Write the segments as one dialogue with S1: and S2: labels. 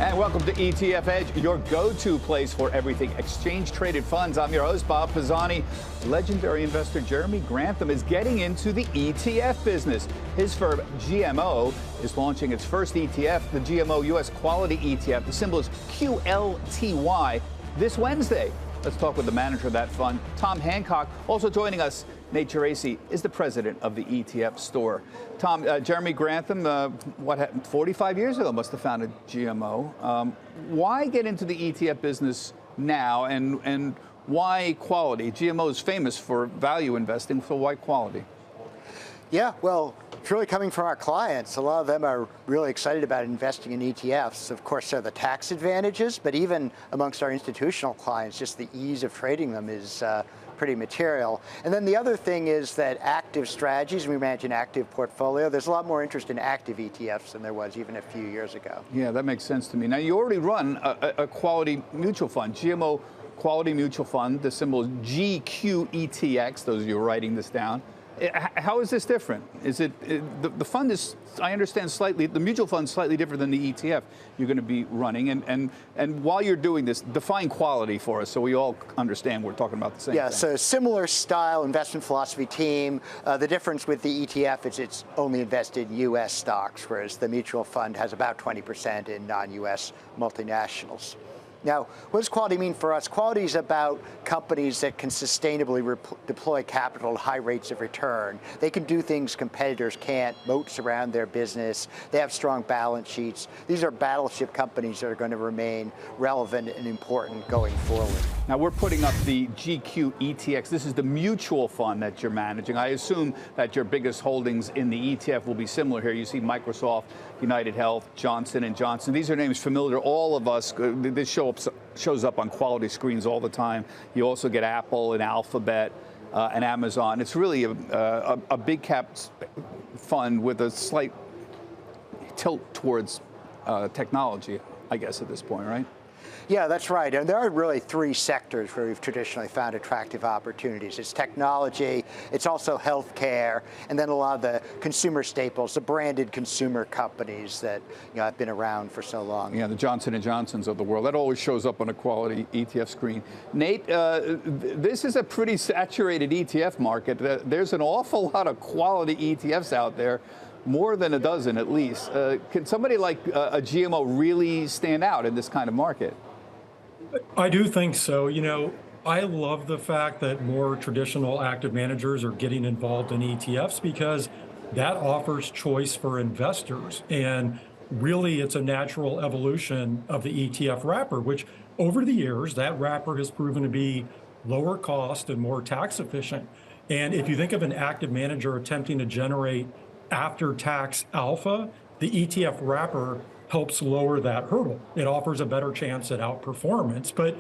S1: And welcome to ETF Edge, your go-to place for everything exchange-traded funds. I'm your host, Bob Pisani. Legendary investor Jeremy Grantham is getting into the ETF business. His firm, GMO, is launching its first ETF, the GMO U.S. Quality ETF. The symbol is QLTY this Wednesday. Let's talk with the manager of that fund, Tom Hancock. Also joining us, Nate Geraci is the president of the ETF store. Tom, Jeremy Grantham, 45 years ago must have founded GMO. Why get into the ETF business now, and why quality? GMO is famous for value investing, so why quality?
S2: Yeah, well, it's really coming from our clients. A lot of them are really excited about investing in ETFs. Of course, there are the tax advantages, but even amongst our institutional clients, just the ease of trading them is pretty material. And then the other thing is that active strategies, we manage an active portfolio. There's a lot more interest in active ETFs than there was even a few years ago.
S1: Yeah, that makes sense to me. Now, you already run a quality mutual fund, GMO Quality Mutual Fund. The symbol is GQETX, those of you writing this down. How is this different? Is it the fund is, I understand, slightly, the mutual fund is slightly different than the ETF you're going to be running. And while you're doing this, define quality for us so we all understand we're talking about the same thing.
S2: Yeah, so similar style investment philosophy team. The difference with the ETF is it's only invested in U.S. stocks, whereas the mutual fund has about 20% in non-U.S. multinationals. Now, what does quality mean for us? Quality is about companies that can sustainably deploy capital at high rates of return. They can do things competitors can't, moats around their business. They have strong balance sheets. These are battleship companies that are going to remain relevant and important going forward.
S1: Now, we're putting up the GQETX. This is the mutual fund that you're managing. I assume that your biggest holdings in the ETF will be similar here. You see Microsoft, United Health, Johnson & Johnson. These are names familiar to all of us. This shows up on quality screens all the time. You also get Apple and Alphabet and Amazon. It's really a big cap fund with a slight tilt towards technology, I guess, at this point, right?
S2: Yeah, that's right. And there are really three sectors where we've traditionally found attractive opportunities. It's technology, it's also healthcare, and then a lot of the consumer staples, the branded consumer companies that have been around for so long.
S1: Yeah, the Johnson & Johnsons of the world. That always shows up on a quality ETF screen. Nate, this is a pretty saturated ETF market. There's an awful lot of quality ETFs out there. More than a dozen, at least. Can somebody like a GMO really stand out in this kind of market?
S3: I do think so. I love the fact that more traditional active managers are getting involved in ETFs because that offers choice for investors. And really, it's a natural evolution of the ETF wrapper, which over the years, that wrapper has proven to be lower cost and more tax efficient. And if you think of an active manager attempting to generate after-tax alpha, the ETF wrapper helps lower that hurdle. It offers a better chance at outperformance. But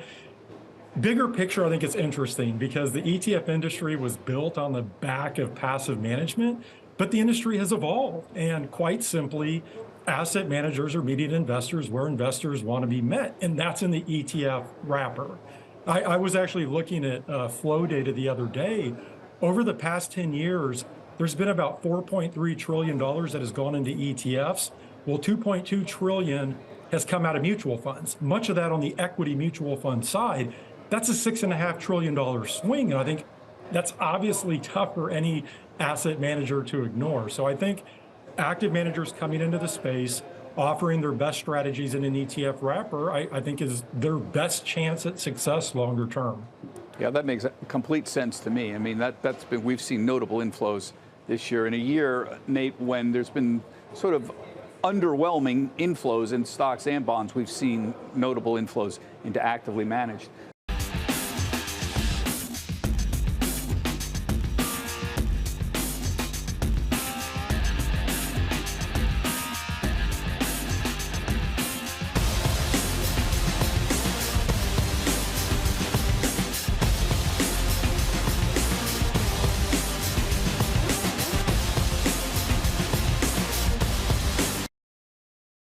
S3: bigger picture, I think it's interesting because the ETF industry was built on the back of passive management, but the industry has evolved. And quite simply, asset managers are meeting investors where investors want to be met, and that's in the ETF wrapper. I was actually looking at flow data the other day. Over the past 10 years, there's been about $4.3 trillion that has gone into ETFs. Well, $2.2 trillion has come out of mutual funds, much of that on the equity mutual fund side. That's a $6.5 trillion swing, and I think that's obviously tough for any asset manager to ignore. So I think active managers coming into the space, offering their best strategies in an ETF wrapper, I think is their best chance at success longer term.
S1: Yeah, that makes complete sense to me. I mean, we've seen notable inflows this year. In a year, Nate, when there's been sort of underwhelming inflows in stocks and bonds, we've seen notable inflows into actively managed.